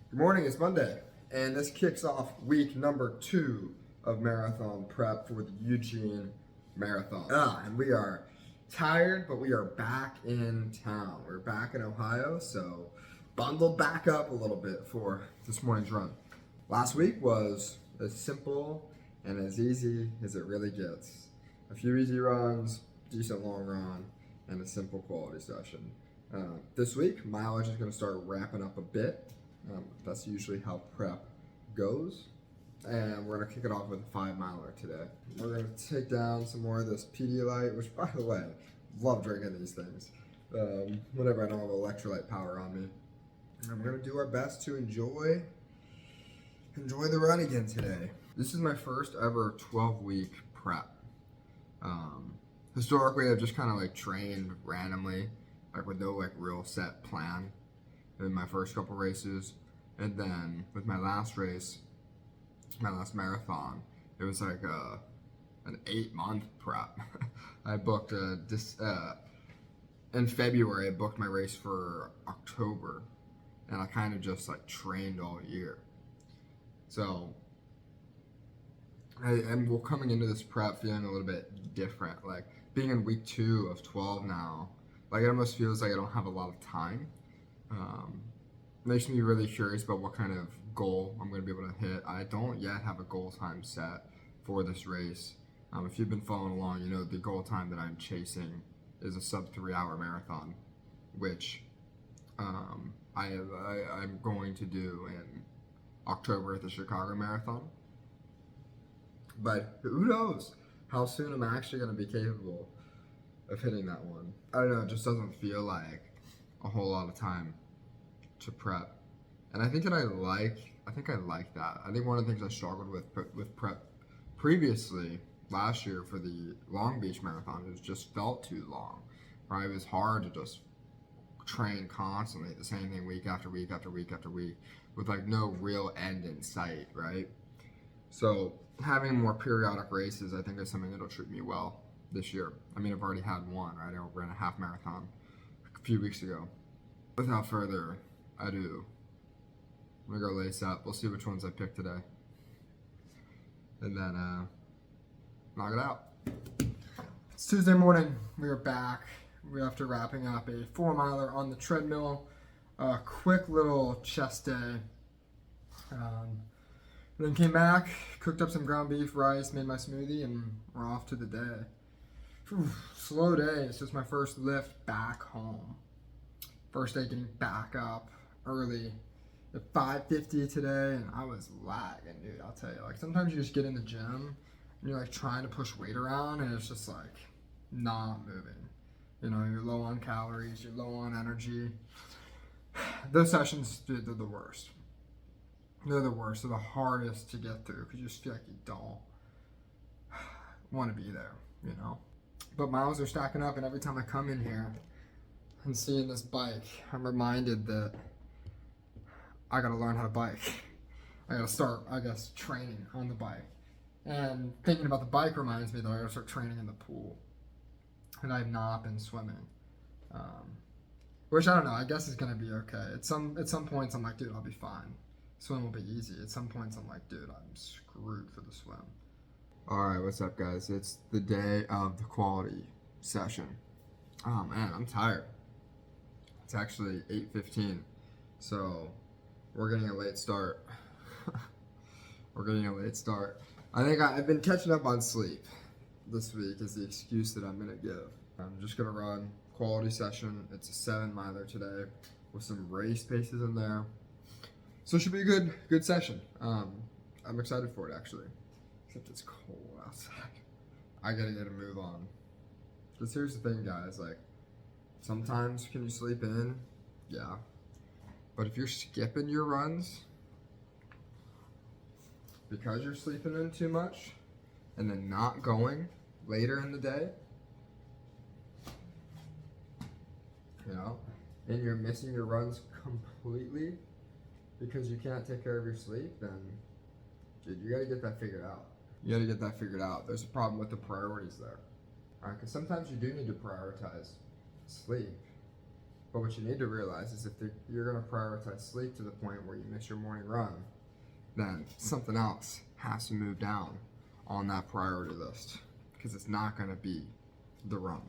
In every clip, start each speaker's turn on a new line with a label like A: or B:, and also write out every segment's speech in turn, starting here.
A: Good morning, it's Monday, and this kicks off week number 2 of marathon prep for the Eugene Marathon. And we are tired, but we are back in town. We're back in Ohio, so bundle back up a little bit for this morning's run. Last week was as simple and as easy as it really gets. A few easy runs, decent long run, and a simple quality session. This week, mileage is going to start ramping up a bit. That's usually how prep goes. And we're going to kick it off with a 5-miler today. We're going to take down some more of this Pedialyte, which, by the way, love drinking these things whenever I don't have electrolyte power on me. And we're going to do our best to enjoy the run again today. This is my first ever 12-week prep. Historically, I've just kind of like trained randomly, like with no like real set plan in my first couple races. And then with my last race, my last marathon, it was like an 8-month prep. I booked in February, I booked my race for October, and I kind of just like trained all year. So we're coming into this prep feeling a little bit different. Like being in week 2 of 12 now, like it almost feels like I don't have a lot of time. Makes me really curious about what kind of goal I'm going to be able to hit. I don't yet have a goal time set for this race. If you've been following along, you know the goal time that I'm chasing is a sub 3-hour marathon, which I'm going to do in October at the Chicago Marathon. But who knows how soon I'm actually going to be capable of hitting that one. I don't know, it just doesn't feel like a whole lot of time to prep. And I think that I like that. I think one of the things I struggled with prep previously last year for the Long Beach Marathon, it just felt too long. Right? It was hard to just train constantly the same thing week after week after week after week with like no real end in sight, right? So having more periodic races, I think, is something that'll treat me well this year. I mean, I've already had one, right? I ran a half marathon a few weeks ago. Without further ado, I'm gonna go lace up. We'll see which ones I pick today, and then knock it out. It's Tuesday morning. We are back. We're after wrapping up a 4-miler on the treadmill. A quick little chest day. Then came back, cooked up some ground beef, rice, made my smoothie, and we're off to the day. Whew, slow day. It's just my first lift back home. First day getting back up early at 5:50 today, and I was lagging, dude. I'll tell you. Like sometimes you just get in the gym and you're like trying to push weight around, and it's just like not moving. You know, you're low on calories, you're low on energy. Those sessions, dude, they're the worst. They're the worst. They're the hardest to get through because you just feel like you don't want to be there, you know. But miles are stacking up, and every time I come in here and seeing this bike, I'm reminded that I gotta learn how to bike. I gotta start, I guess, training on the bike. And thinking about the bike reminds me that I gotta start training in the pool. And I've not been swimming. Which I don't know, I guess is gonna be okay. At some points I'm like, dude, I'll be fine. Swim will be easy. At some points I'm like, dude, I'm screwed for the swim. Alright, what's up guys? It's the day of the quality session. Oh man, I'm tired. It's actually 8:15, so we're getting a late start. I think I've been catching up on sleep this week is the excuse that I'm gonna give. I'm just gonna run quality session. It's a 7-miler today with some race paces in there. So it should be a good session. I'm excited for it actually. Except it's cold outside. I gotta get a move on. Because here's the thing guys, like sometimes can you sleep in? Yeah. But if you're skipping your runs because you're sleeping in too much and then not going later in the day, you know, and you're missing your runs completely because you can't take care of your sleep, then dude, you gotta get that figured out. There's a problem with the priorities there. Alright, because sometimes you do need to prioritize sleep But what you need to realize is if you're going to prioritize sleep to the point where you miss your morning run, then something else has to move down on that priority list, because it's not going to be the run.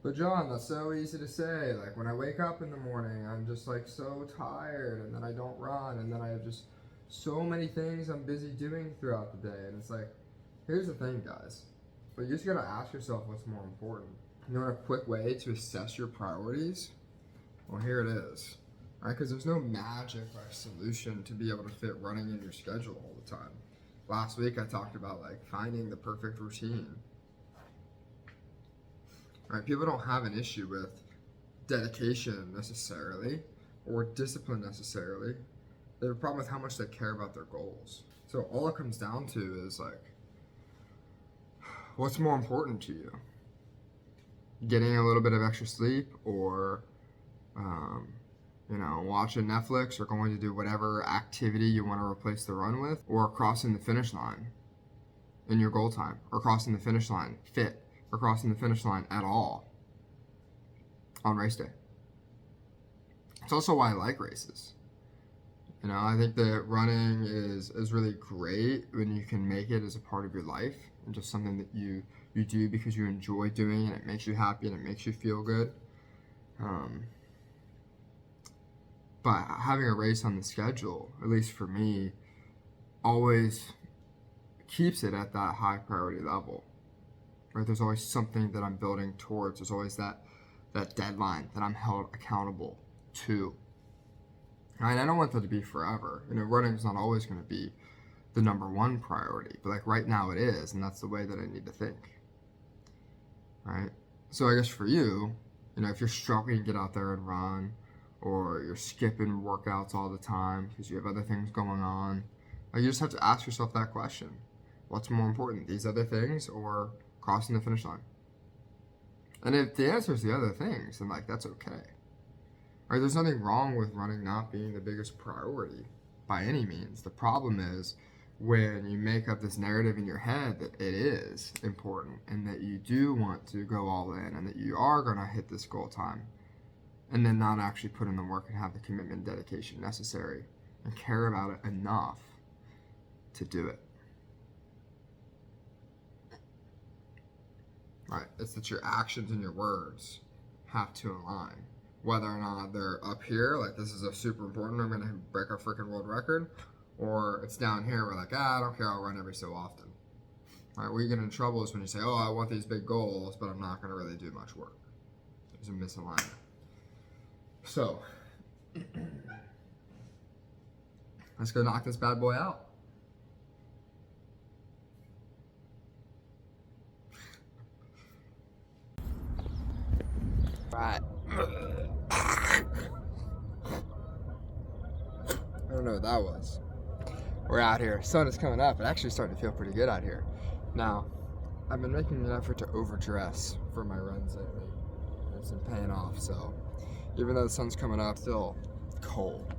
A: But John, that's so easy to say. Like, when I wake up in the morning, I'm just like so tired, and then I don't run, and then I have just so many things I'm busy doing throughout the day. And it's like, here's the thing, guys. But you just gotta ask yourself what's more important. You want a quick way to assess your priorities? Well, here it is. Right? Because there's no magic or solution to be able to fit running in your schedule all the time. Last week I talked about like finding the perfect routine. Right? People don't have an issue with dedication necessarily or discipline necessarily. They have a problem with how much they care about their goals. So all it comes down to is like, what's more important to you? Getting a little bit of extra sleep, or watching Netflix, or going to do whatever activity you want to replace the run with, or crossing the finish line in your goal time, or crossing the finish line fit, or crossing the finish line at all on race day. It's also why I like races. I think that running is really great when you can make it as a part of your life and just something that you do because you enjoy doing, and it makes you happy and it makes you feel good. But having a race on the schedule, at least for me, always keeps it at that high priority level. Right? There's always something that I'm building towards. There's always that deadline that I'm held accountable to. Right? I don't want that to be forever. Running is not always going to be the number one priority, but like right now it is, and that's the way that I need to think. Right? So I guess for you, if you're struggling to get out there and run, or you're skipping workouts all the time because you have other things going on, you just have to ask yourself that question. What's more important, these other things or crossing the finish line? And if the answer is the other things, then that's okay. Right? There's nothing wrong with running not being the biggest priority by any means. The problem is when you make up this narrative in your head that it is important and that you do want to go all in and that you are going to hit this goal time, and then not actually put in the work and have the commitment and dedication necessary and care about it enough to do it. Right? It's that your actions and your words have to align. Whether or not they're up here, like this is a super important, I'm going to break our freaking world record, or it's down here, we're like, I don't care, I'll run every so often. Right? Where you get in trouble is when you say, I want these big goals, but I'm not going to really do much work. There's a misalignment. So, let's go knock this bad boy out. Right. I don't know what that was. We're out here. Sun is coming up. It's actually starting to feel pretty good out here. Now, I've been making an effort to overdress for my runs lately. It's been paying off, so even though the sun's coming up, it's still cold.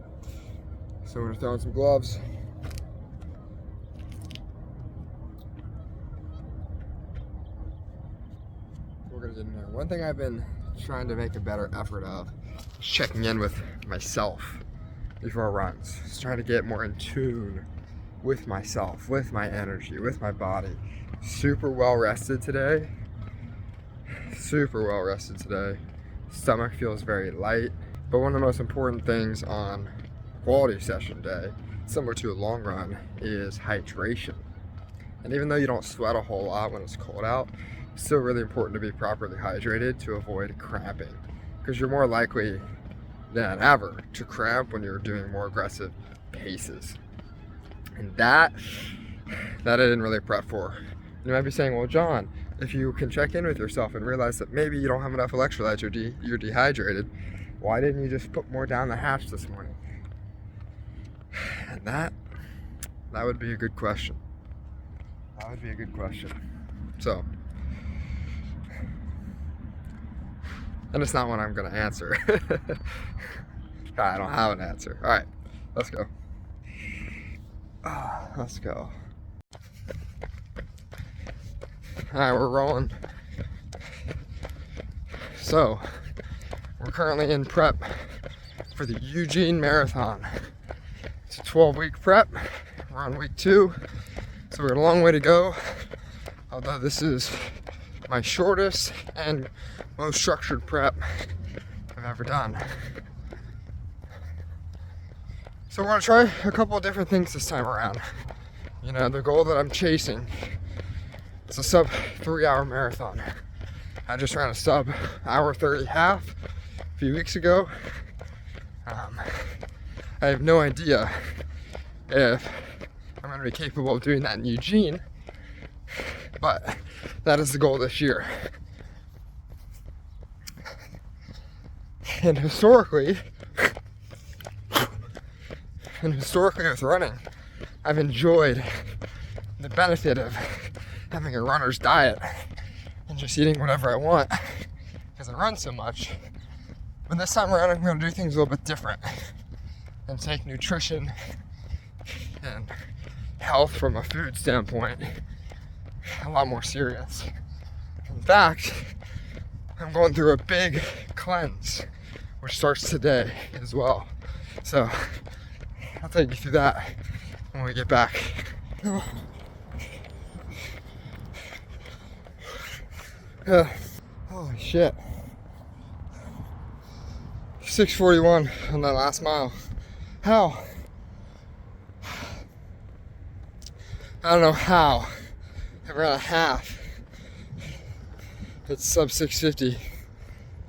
A: So we're gonna throw on some gloves. We're gonna get in there. One thing I've been trying to make a better effort of is checking in with myself before runs. Just trying to get more in tune with myself, with my energy, with my body. Super well rested today. Stomach feels very light. But one of the most important things on quality session day, similar to a long run, is hydration. And even though you don't sweat a whole lot when it's cold out, it's still really important to be properly hydrated to avoid cramping, because you're more likely than ever to cramp when you're doing more aggressive paces. And that I didn't really prep for. You might be saying, well, John, if you can check in with yourself and realize that maybe you don't have enough electrolytes or you're dehydrated, why didn't you just put more down the hatch this morning? And that would be a good question. So, and it's not one I'm going to answer. I don't have an answer. All right, let's go. All right, we're rolling. So, We're currently in prep for the Eugene Marathon. It's a 12-week prep. We're on week 2, so we're a long way to go. Although this is my shortest and most structured prep I've ever done. So we're gonna try a couple of different things this time around. You know, the goal that I'm chasing is a sub 3-hour marathon. I just ran a sub hour 30 half a few weeks ago. I have no idea if I'm gonna be capable of doing that in Eugene, but that is the goal this year. And historically with running, I've enjoyed the benefit of having a runner's diet and just eating whatever I want because I run so much. But this time around, I'm going to do things a little bit different and take nutrition and health from a food standpoint a lot more serious. In fact, I'm going through a big cleanse, which starts today as well. So I'll take you through that when we get back. Holy shit. 6:41 on that last mile. How? I don't know how. I ran a half. It's sub 6:50.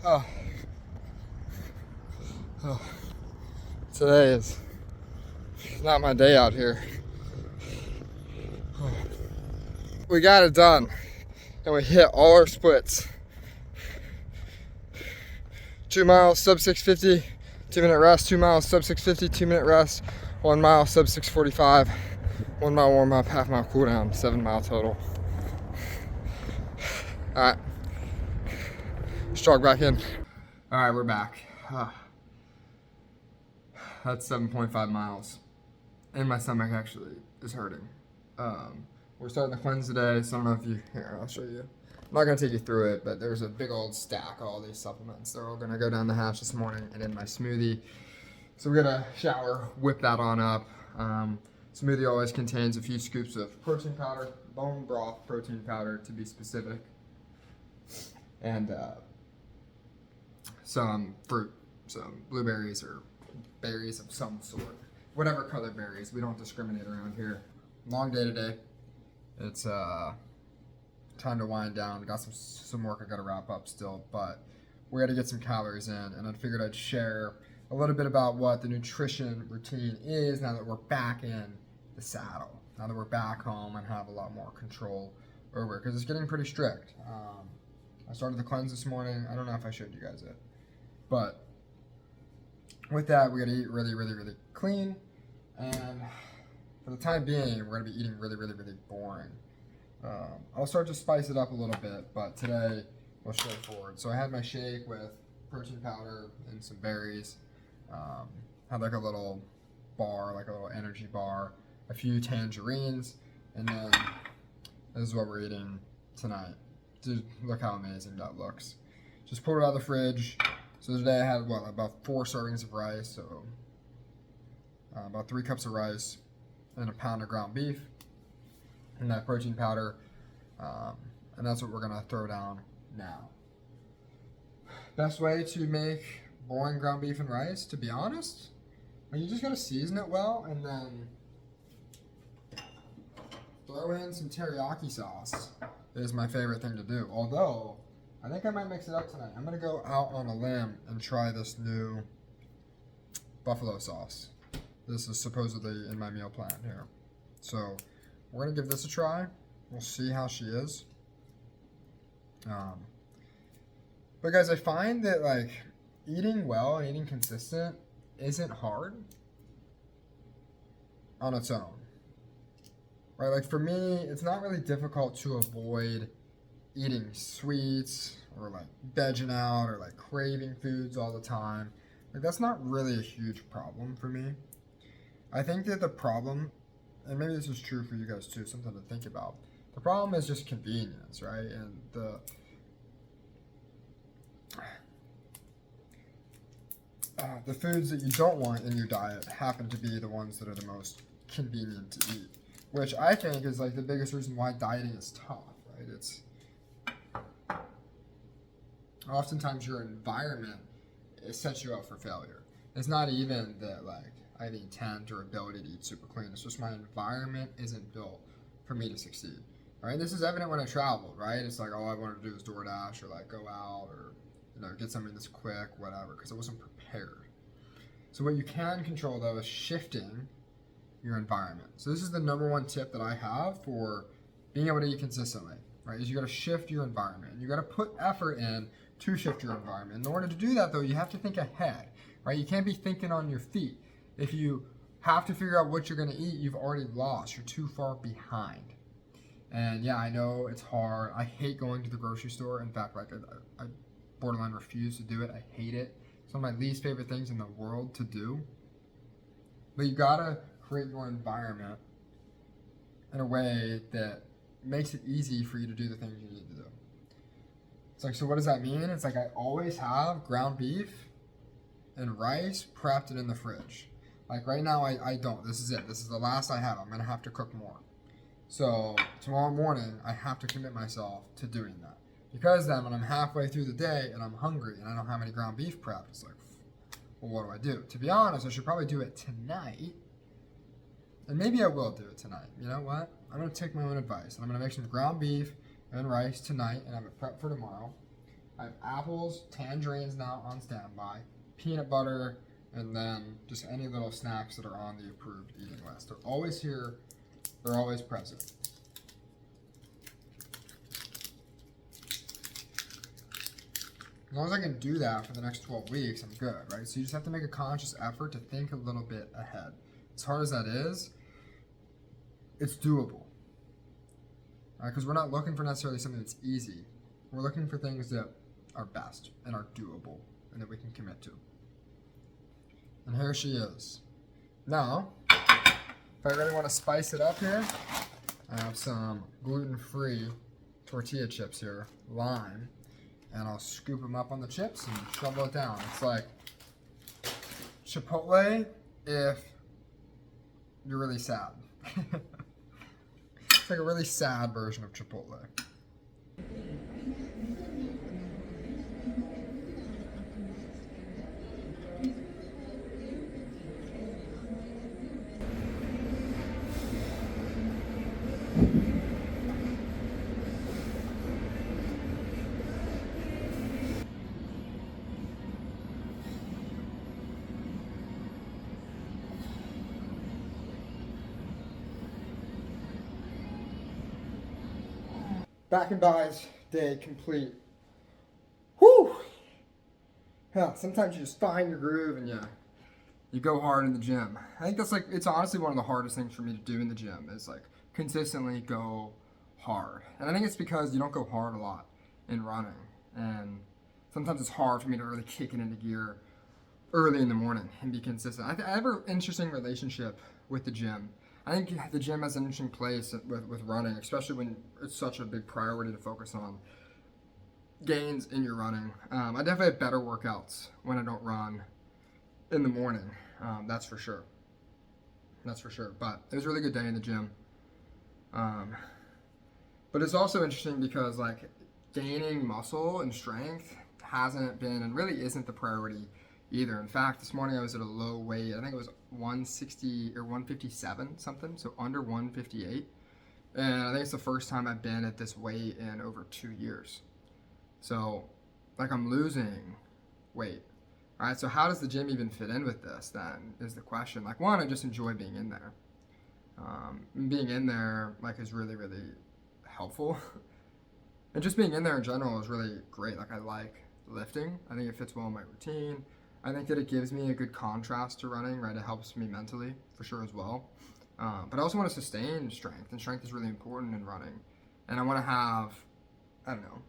A: Oh. Today is not my day out here. We got it done, and we hit all our splits. 2 miles sub 6:50, 2-minute rest. 2 miles sub 6:50, 2-minute rest. 1 mile sub 6:45, 1 mile warm up, half mile cool down, 7 mile total. All right, let's jog back in. All right, we're back. That's 7.5 miles. And my stomach actually is hurting. We're starting the cleanse today, so I don't know if you, here, I'll show you. I'm not gonna take you through it, but there's a big old stack of all these supplements. They're all gonna go down the hatch this morning and in my smoothie. So we're gonna shower, whip that on up. Smoothie always contains a few scoops of protein powder, bone broth protein powder to be specific, and some fruit, some blueberries or berries of some sort. Whatever color berries, we don't discriminate around here. Long day today. It's time to wind down. Got some work I gotta wrap up still, but we gotta get some calories in, and I figured I'd share a little bit about what the nutrition routine is now that we're back in the saddle. Now that we're back home and have a lot more control over it, because it's getting pretty strict. I started the cleanse this morning. I don't know if I showed you guys it, but with that, we gotta eat really, really, really clean, and for the time being, we're gonna be eating really, really, really boring. I'll start to spice it up a little bit, but today we'll straightforward. So I had my shake with protein powder and some berries. Had like a little bar, like a little energy bar, a few tangerines, and then this is what we're eating tonight. Dude, look how amazing that looks. Just pulled it out of the fridge. So today I had, about 4 servings of rice, so about 3 cups of rice and a pound of ground beef and that protein powder, and that's what we're gonna throw down now. Best way to make boring ground beef and rice, to be honest, you just gotta season it well and then throw in some teriyaki sauce. Is my favorite thing to do, although I think I might mix it up tonight. I'm gonna go out on a limb and try this new buffalo sauce. This is supposedly in my meal plan here. So we're gonna give this a try. We'll see how she is. But guys, I find that like eating well and eating consistent isn't hard on its own. Right? Like for me, it's not really difficult to avoid eating sweets or like vegging out or like craving foods all the time. Like that's not really a huge problem for me. I think that the problem, and maybe this is true for you guys too, something to think about. The problem is just convenience, right? And the foods that you don't want in your diet happen to be the ones that are the most convenient to eat, which I think is like the biggest reason why dieting is tough, right? It's oftentimes your environment, it sets you up for failure. It's not even that like I have the intent or ability to eat super clean. It's just my environment isn't built for me to succeed. Right? This is evident when I traveled, right? It's like all I wanted to do was DoorDash or like go out or get something that's quick, whatever, because I wasn't prepared. So what you can control though is shifting your environment. So this is the number one tip that I have for being able to eat consistently, right? Is you got to shift your environment. You got to put effort in to shift your environment. In order to do that though, you have to think ahead, right? You can't be thinking on your feet. If you have to figure out what you're going to eat, you've already lost. You're too far behind. And yeah, I know it's hard. I hate going to the grocery store. In fact, like I borderline refuse to do it. I hate it. It's one of my least favorite things in the world to do. But you gotta create your environment in a way that makes it easy for you to do the things you need to do. It's like, so what does that mean? It's like I always have ground beef and rice prepped and in the fridge. Like right now, I don't. This is it. This is the last I have. I'm gonna have to cook more. So tomorrow morning, I have to commit myself to doing that. Because then when I'm halfway through the day and I'm hungry and I don't have any ground beef prepped, it's like, well, what do I do? To be honest, I should probably do it tonight. And maybe I will do it tonight. You know what? I'm going to take my own advice. And I'm going to make some ground beef and rice tonight and have it prepped for tomorrow. I have apples, tangerines now on standby, peanut butter, and then just any little snacks that are on the approved eating list. They're always here. They're always present. As long as I can do that for the next 12 weeks, I'm good, right? So you just have to make a conscious effort to think a little bit ahead. As hard as that is, it's doable. Right? Because we're not looking for necessarily something that's easy. We're looking for things that are best and are doable and that we can commit to. And here she is. Now, if I really want to spice it up here, I have some gluten-free tortilla chips here, lime, and I'll scoop them up on the chips and shovel it down. It's like Chipotle if you're really sad. It's like a really sad version of Chipotle. Back in buys, day complete. Whew! Yeah, sometimes you just find your groove and you go hard in the gym. I think that's like, it's honestly one of the hardest things for me to do in the gym is like consistently go hard. And I think it's because you don't go hard a lot in running. And sometimes it's hard for me to really kick it into gear early in the morning and be consistent. I have an interesting relationship with the gym. I think the gym has an interesting place with running, especially when it's such a big priority to focus on gains in your running. I definitely have better workouts when I don't run in the morning. That's for sure. That's for sure. But it was a really good day in the gym. But it's also interesting because like gaining muscle and strength hasn't been and really isn't the priority either. In fact, this morning I was at a low weight. I think it was 160 or 157 something, so under 158. And I think it's the first time I've been at this weight in over 2 years. So, like I'm losing weight. All right, so how does the gym even fit in with this then is the question. Like one, I just enjoy being in there. Being in there like is really, really helpful. And just being in there in general is really great. Like I like lifting. I think it fits well in my routine. I think that it gives me a good contrast to running, right? It helps me mentally, for sure, as well. But I also want to sustain strength, and strength is really important in running. And I want to have, I don't know,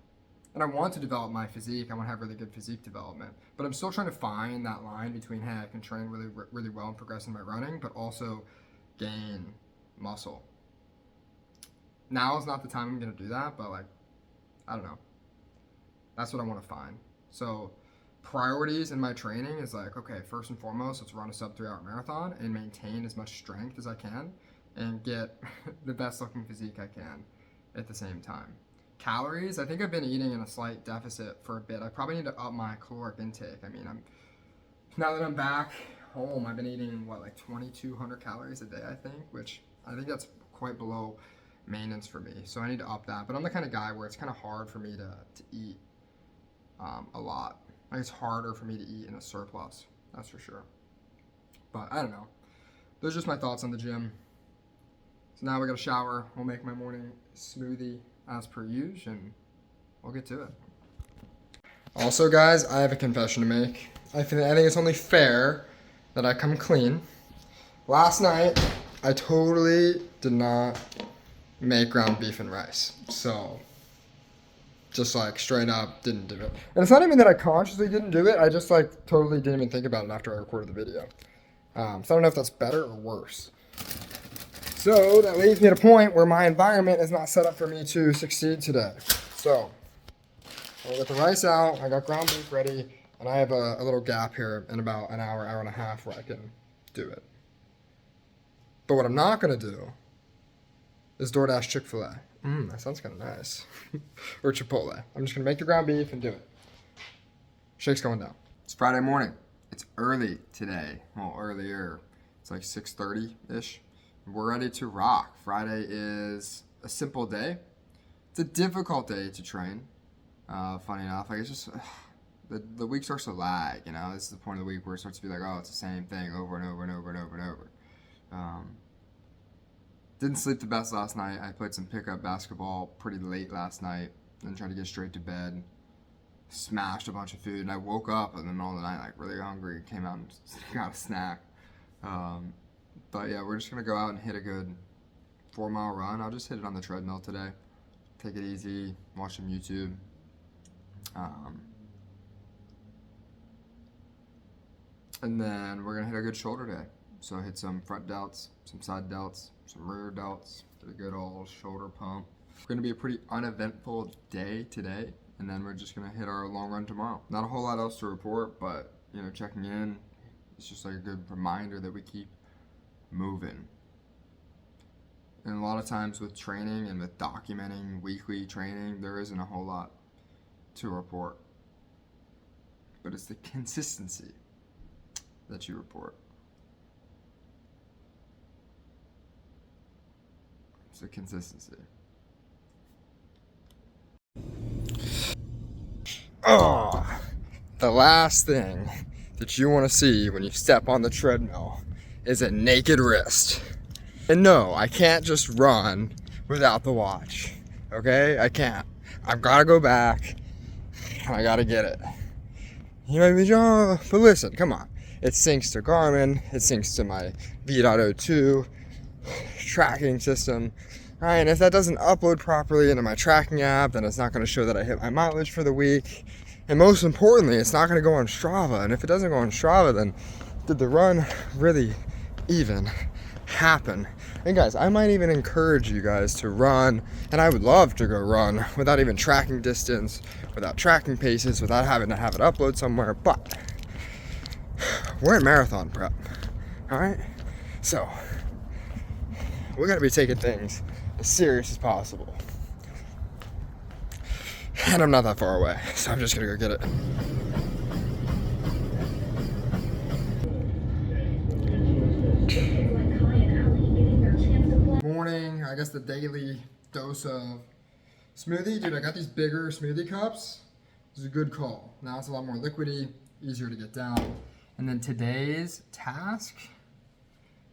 A: and I want to develop my physique. I want to have really good physique development. But I'm still trying to find that line between, hey, I can train really, really well and progress in my running, but also gain muscle. Now is not the time I'm going to do that, but like, I don't know. That's what I want to find. So
B: priorities in my training is like, okay, first and foremost, let's run a sub 3 hour marathon and maintain as much strength as I can and get the best looking physique I can at the same time. Calories, I think I've been eating in a slight deficit for a bit. I probably need to up my caloric intake. I mean, now that I'm back home, I've been eating like 2,200 calories a day, I think, which I think that's quite below maintenance for me. So I need to up that. But I'm the kind of guy where it's kind of hard for me to eat a lot. Like, it's harder for me to eat in a surplus, that's for sure. But I don't know. Those are just my thoughts on the gym. So now we got to shower. We'll make my morning smoothie as per usual, and we'll get to it. Also, guys, I have a confession to make. I think it's only fair that I come clean. Last night, I totally did not make ground beef and rice. So, just like straight up didn't do it. And it's not even that I consciously didn't do it. I just like totally didn't even think about it after I recorded the video. So I don't know if that's better or worse. So that leads me to a point where my environment is not set up for me to succeed today. So I'll get the rice out. I got ground beef ready. And I have a little gap here in about an hour, hour and a half where I can do it. But what I'm not going to do is DoorDash Chick-fil-A. That sounds kind of nice. Or Chipotle. I'm just going to make the ground beef and do it. Shake's going down. It's Friday morning. It's early today. Well, earlier. It's like 6:30-ish. We're ready to rock. Friday is a simple day. It's a difficult day to train. Funny enough. Like, it's just... The week starts to lag, you know? This is the point of the week where it starts to be like, oh, it's the same thing over and over and over and over and over. Didn't sleep the best last night. I played some pickup basketball pretty late last night and tried to get straight to bed. Smashed a bunch of food, and I woke up in the middle of the night like really hungry. Came out and got a snack. But yeah, we're just gonna go out and hit a good 4-mile run. I'll just hit it on the treadmill today. Take it easy, watch some YouTube. And then we're gonna hit a good shoulder day. So hit some front delts, some side delts, some rear delts, get a good old shoulder pump. It's gonna be a pretty uneventful day today, and then we're just gonna hit our long run tomorrow. Not a whole lot else to report, but you know, checking in, it's just like a good reminder that we keep moving. And a lot of times with training and with documenting weekly training, there isn't a whole lot to report. But it's the consistency that you report. It's the consistency. Oh, the last thing that you want to see when you step on the treadmill is a naked wrist. And no, I can't just run without the watch. Okay? I can't. I've got to go back and I got to get it. You might be, oh, but listen, come on. It syncs to Garmin, it syncs to my V.02 tracking system. Right, and if that doesn't upload properly into my tracking app, then it's not going to show that I hit my mileage for the week. And most importantly, it's not going to go on Strava. And if it doesn't go on Strava, then did the run really even happen? And guys, I might even encourage you guys to run, and I would love to go run without even tracking distance, without tracking paces, without having to have it upload somewhere. But we're in marathon prep, all right? So we got to be taking things as serious as possible. And I'm not that far away, so I'm just gonna go get it. Morning, I guess the daily dose of smoothie. Dude, I got these bigger smoothie cups. This is a good call. Now it's a lot more liquidy, easier to get down. And then today's task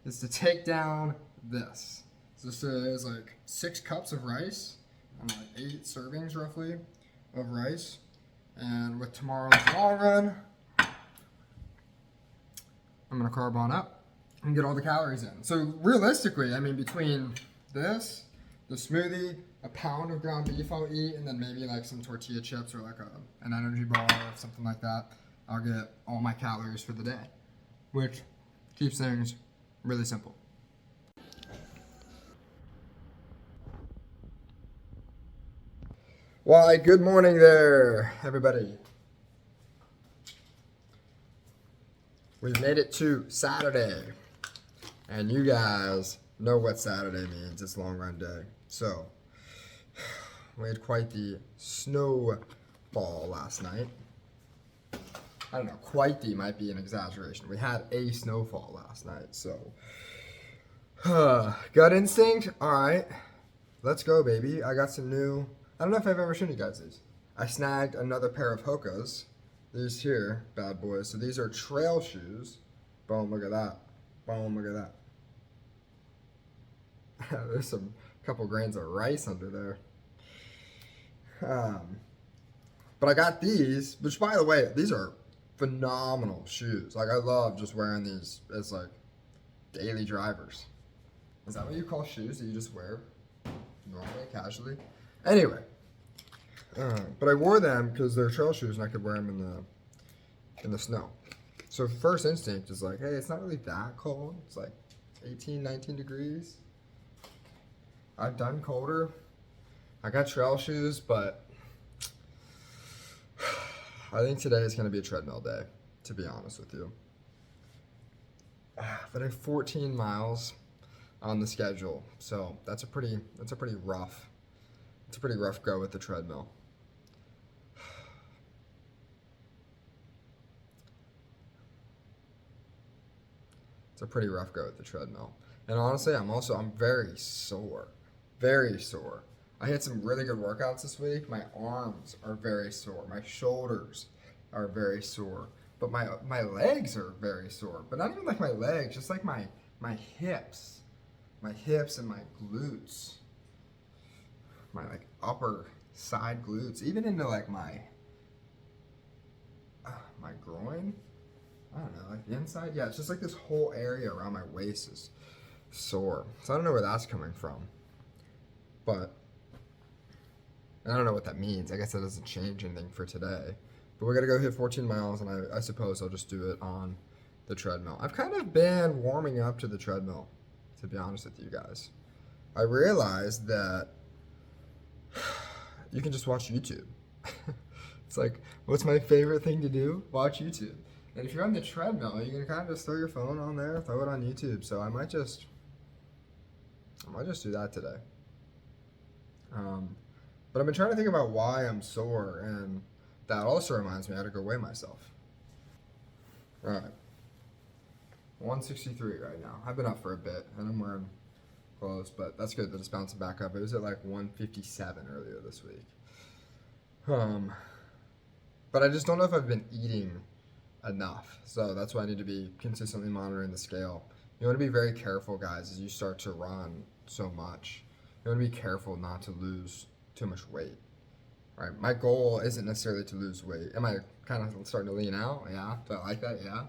B: is to take down this. So this is like 6 cups of rice and like 8 servings roughly of rice. And with tomorrow's long run, I'm gonna carb on up and get all the calories in. So realistically, I mean, between this, the smoothie, a pound of ground beef I'll eat, and then maybe like some tortilla chips or like an energy bar or something like that, I'll get all my calories for the day, which keeps things really simple. Why, good morning there, everybody.
A: We made it to Saturday. And you guys know what Saturday means. It's long run day. So, we had quite the snowfall last night. I don't know, quite the might be an exaggeration. We had a snowfall last night, so. Gut instinct? Alright. Let's go, baby. I got some new. I don't know if I've ever shown you guys these. I snagged another pair of Hoka's. These here, bad boys. So these are trail shoes. Boom, look at that. Boom, look at that. There's some couple grains of rice under there. But I got these, which by the way, these are phenomenal shoes. Like I love just wearing these as like daily drivers. Is that what you call shoes that you just wear normally, casually? Anyway, but I wore them because they're trail shoes and I could wear them in the snow. So first instinct is like, hey, it's not really that cold. It's like 18, 19 degrees. I've done colder. I got trail shoes, but I think today is going to be a treadmill day, to be honest with you. But I have 14 miles on the schedule, so that's a pretty rough go with the treadmill. It's a pretty rough go with the treadmill. And honestly, I'm very sore. Very sore. I had some really good workouts this week. My arms are very sore. My shoulders are very sore. But my legs are very sore. But not even like my legs, just like my hips. My hips and my glutes. My like upper side glutes. Even into like my groin. I don't know, like the inside. Yeah, it's just like this whole area around my waist is sore. So I don't know where that's coming from. But I don't know what that means. I guess that doesn't change anything for today. But we're going to go hit 14 miles, and I suppose I'll just do it on the treadmill. I've kind of been warming up to the treadmill, to be honest with you guys. I realized that you can just watch YouTube. It's like, what's my favorite thing to do? Watch YouTube. And if you're on the treadmill, you can kind of just throw your phone on there, throw it on YouTube. So I might just do that today. But I've been trying to think about why I'm sore, and that also reminds me I had to go weigh myself. All right, 163 right now. I've been up for a bit, and I'm wearing clothes, but that's good that it's bouncing back up. It was at like 157 earlier this week. But I just don't know if I've been eating enough, so that's why I need to be consistently monitoring the scale. You want to be very careful, guys, as you start to run so much. You want to be careful not to lose too much weight. Right? My goal isn't necessarily to lose weight. Am I kind of starting to lean out? Yeah. Do I like that? Yeah.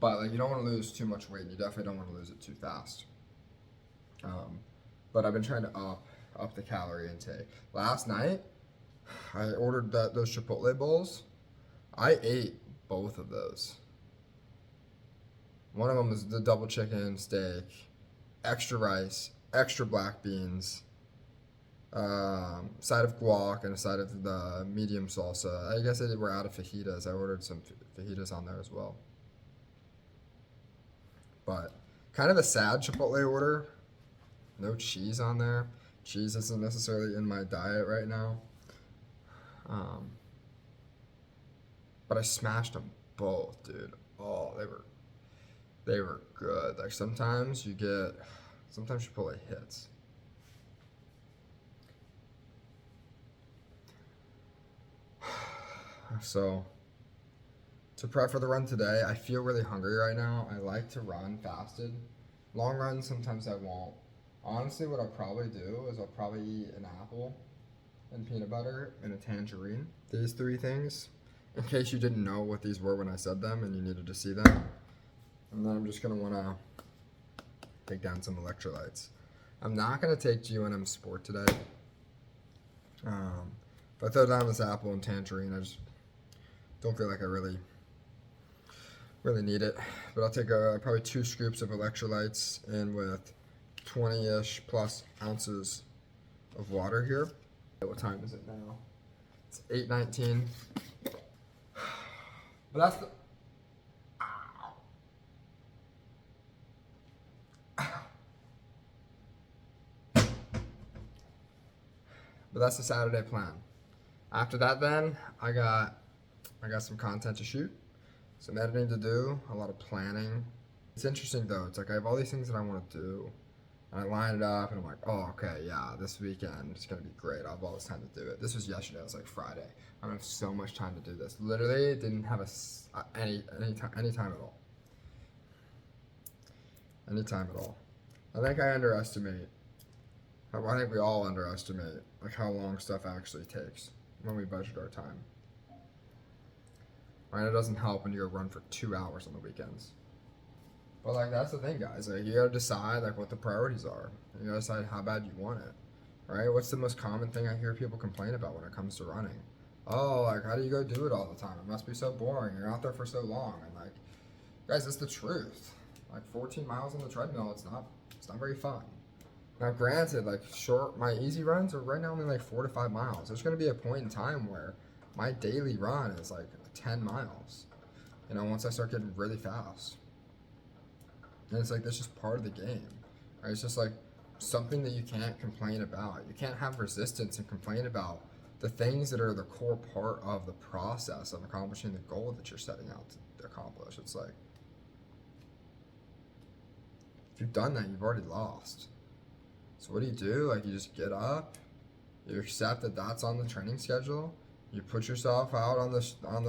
A: But like, you don't want to lose too much weight. You definitely don't want to lose it too fast. But I've been trying to up the calorie intake. Last night, I ordered those Chipotle bowls. I ate both of those. One of them was the double chicken steak, extra rice, extra black beans, side of guac, and a side of the medium salsa. I guess we're out of fajitas. I ordered some fajitas on there as well. But kind of a sad Chipotle order. No cheese on there. Cheese isn't necessarily in my diet right now. But I smashed them both, dude. Oh, they were good. Like sometimes Chipotle hits. So, to prep for the run today, I feel really hungry right now. I like to run fasted. Long runs, sometimes I won't. Honestly, what I'll probably do is I'll probably eat an apple and peanut butter and a tangerine. These three things, in case you didn't know what these were when I said them and you needed to see them. And then I'm just going to want to take down some electrolytes. I'm not going to take GNM Sport today. If I throw down this apple and tangerine, I just don't feel like I really need it. But I'll take probably 2 scoops of electrolytes in with 20-ish plus ounces of water here. What time is it now? It's 8:19. But
B: But that's the Saturday plan. After that, then I got some content to shoot, some editing to do, a lot of planning. It's interesting though. It's like I have all these things that I want to do, and I line it up, and I'm like, oh, okay, yeah, this weekend is gonna be great. I'll have all this time to do it. This was yesterday. It was like Friday. I'm gonna have so much time to do this. Literally, didn't have any time at all. Any time at all. I think I underestimate. I think we all underestimate like how long stuff actually takes when we budget our time. Right? It doesn't help when you go run for 2 hours on the weekends. But like that's the thing, guys. Like you gotta decide like what the priorities are. You gotta decide how bad you want it. Right? What's the most common thing I hear people complain about when it comes to running? Oh, like how do you go do it all the time? It must be so boring. You're out there for so long. And like, guys, that's the truth. Like 14 miles on the treadmill, it's not very fun. Now, granted, like my easy runs are right now only like 4 to 5 miles. There's gonna be a point in time where my daily run is like 10 miles. You know, once I start getting really fast. And it's like that's just part of the game. Right? It's just like something that you can't complain about. You can't have resistance and complain about the things that are the core part of the process of accomplishing the goal that you're setting out to accomplish. It's like if you've done that, you've already lost. So what do? Like you just get up, you accept that that's on the training schedule, you put yourself out on the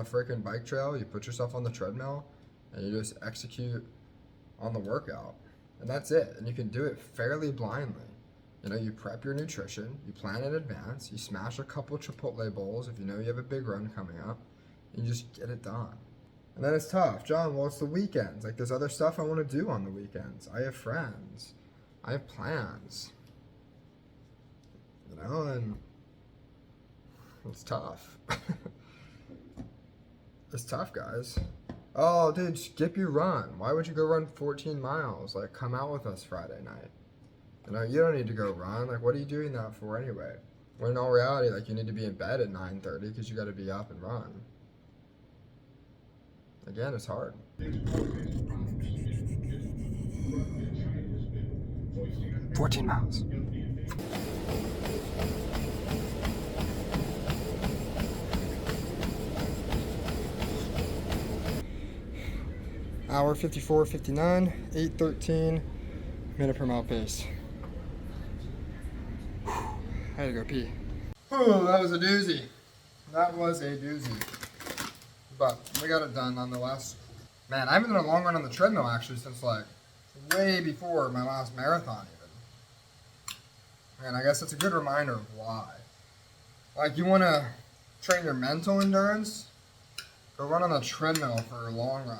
B: freaking bike trail, you put yourself on the treadmill, and you just execute on the workout. And that's it. And you can do it fairly blindly. You know, you prep your nutrition, you plan in advance, you smash a couple Chipotle bowls if you know you have a big run coming up, and you just get it done. And then it's tough. John, well, it's the weekends. Like, there's other stuff I want to do on the weekends. I have friends. I have plans. You know, and it's tough. It's tough, guys. Oh, dude, skip your run. Why would you go run 14 miles? Like, come out with us Friday night. You know, you don't need to go run. Like, what are you doing that for anyway? When in all reality, like, you need to be in bed at 9:30 because you got to be up and run. Again, it's hard. 14 miles. Hour 54:59, 8:13 minute per mile pace. Whew. I had to go pee. Oh, that was a doozy. That was a doozy. But we got it done nonetheless. Man, I haven't done a long run on the treadmill actually since like way before my last marathon even. And I guess it's a good reminder of why. Like you want to train your mental endurance, go run on the treadmill for a long run.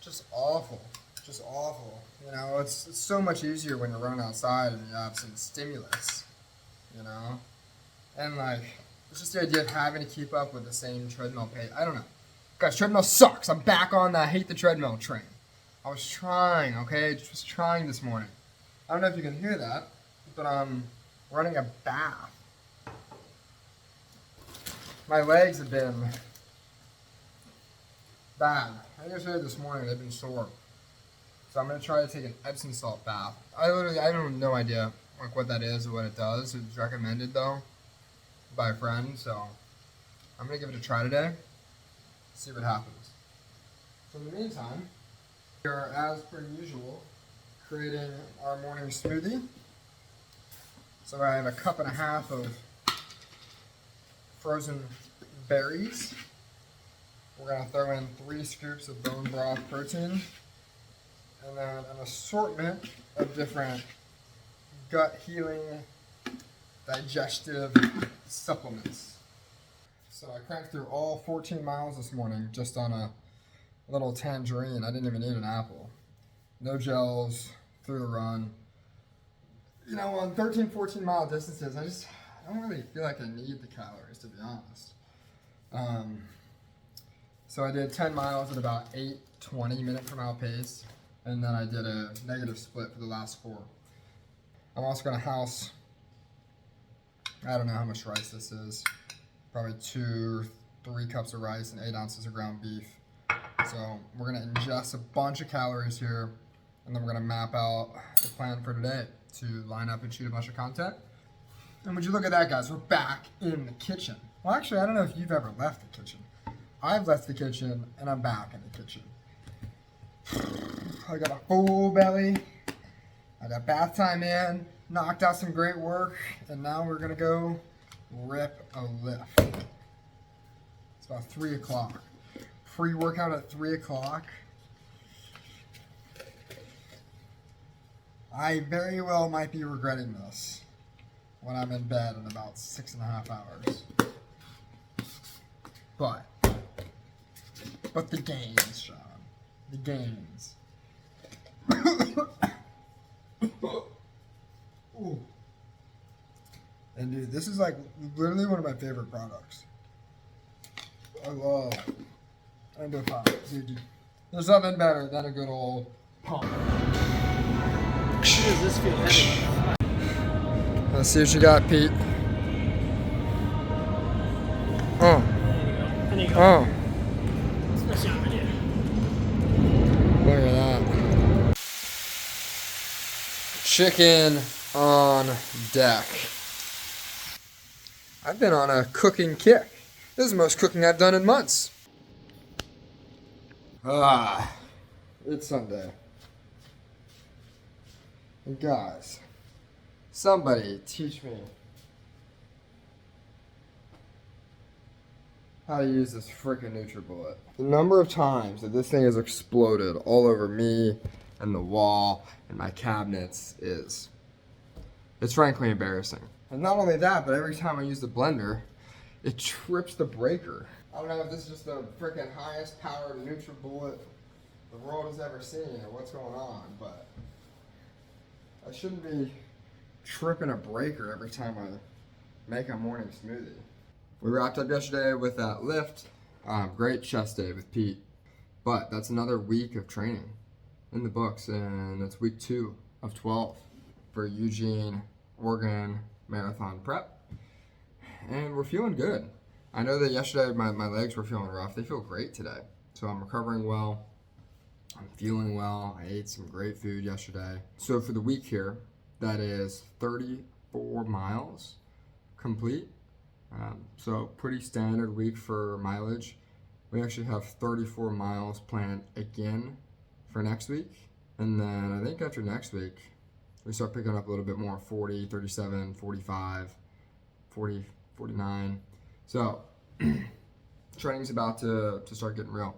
B: Just awful. Just awful. You know, it's so much easier when you're running outside and you have some stimulus, you know? And like, it's just the idea of having to keep up with the same treadmill pace. I don't know. Guys, treadmill sucks. I'm back on the hate the treadmill train. I was trying, okay? Just trying this morning. I don't know if you can hear that, but I'm running a bath. My legs have been bad. I just heard this morning they've been sore. So I'm gonna try to take an Epsom salt bath. I don't no idea like what that is or what it does. It's recommended though by a friend, so I'm gonna give it a try today. See what happens. So in the meantime, we are as per usual creating our morning smoothie. So I have a cup and a half of frozen berries. We're gonna throw in 3 scoops of bone broth protein, and then an assortment of different gut healing, digestive supplements. So I cranked through all 14 miles this morning just on a little tangerine. I didn't even eat an apple. No gels, through the run. You know, on 13, 14 mile distances, I don't really feel like I need the calories, to be honest. So I did 10 miles at about 8:20 minute per mile pace, and then I did a negative split for the last 4. I'm also gonna house, I don't know how much rice this is, probably 2 or 3 cups of rice and 8 ounces of ground beef. So we're gonna ingest a bunch of calories here, and then we're gonna map out the plan for today to line up and shoot a bunch of content. And would you look at that, guys? We're back in the kitchen. Well, actually, I don't know if you've ever left the kitchen. I've left the kitchen, and I'm back in the kitchen. I got a full belly. I got bath time in, knocked out some great work, and now we're going to go rip a lift. It's about 3 o'clock. Pre-workout at 3 o'clock. I very well might be regretting this when I'm in bed in about 6.5 hours. But the gains, Sean. The gains. Ooh. And dude, this is like literally one of my favorite products. I love Endo-Pump. Dude, there's nothing better than a good old pump.
C: How does this feel heavy?
B: Let's see what you got, Pete. Oh.
C: There you go.
B: Oh.
C: That's not a video.
B: Look at that. Chicken on deck. I've been on a cooking kick. This is the most cooking I've done in months. It's Sunday. And guys, somebody teach me how to use this freaking NutriBullet. The number of times that this thing has exploded all over me and the wall and my cabinets it's frankly embarrassing. And not only that, but every time I use the blender, it trips the breaker. I don't know if this is just the freaking highest powered NutriBullet the world has ever seen or what's going on, but I shouldn't be tripping a breaker every time I make a morning smoothie. We wrapped up yesterday with that lift. Great chest day with Pete. But that's another week of training in the books, and it's week 2 of 12 for Eugene, Oregon Marathon prep. And we're feeling good. I know that yesterday my legs were feeling rough. They feel great today. So I'm recovering well. I'm feeling well. I ate some great food yesterday. So for the week here, that is 34 miles complete. So pretty standard week for mileage. We actually have 34 miles planned again for next week. And then I think after next week, we start picking up a little bit more, 40, 37, 45, 40, 49. So training's about to start getting real.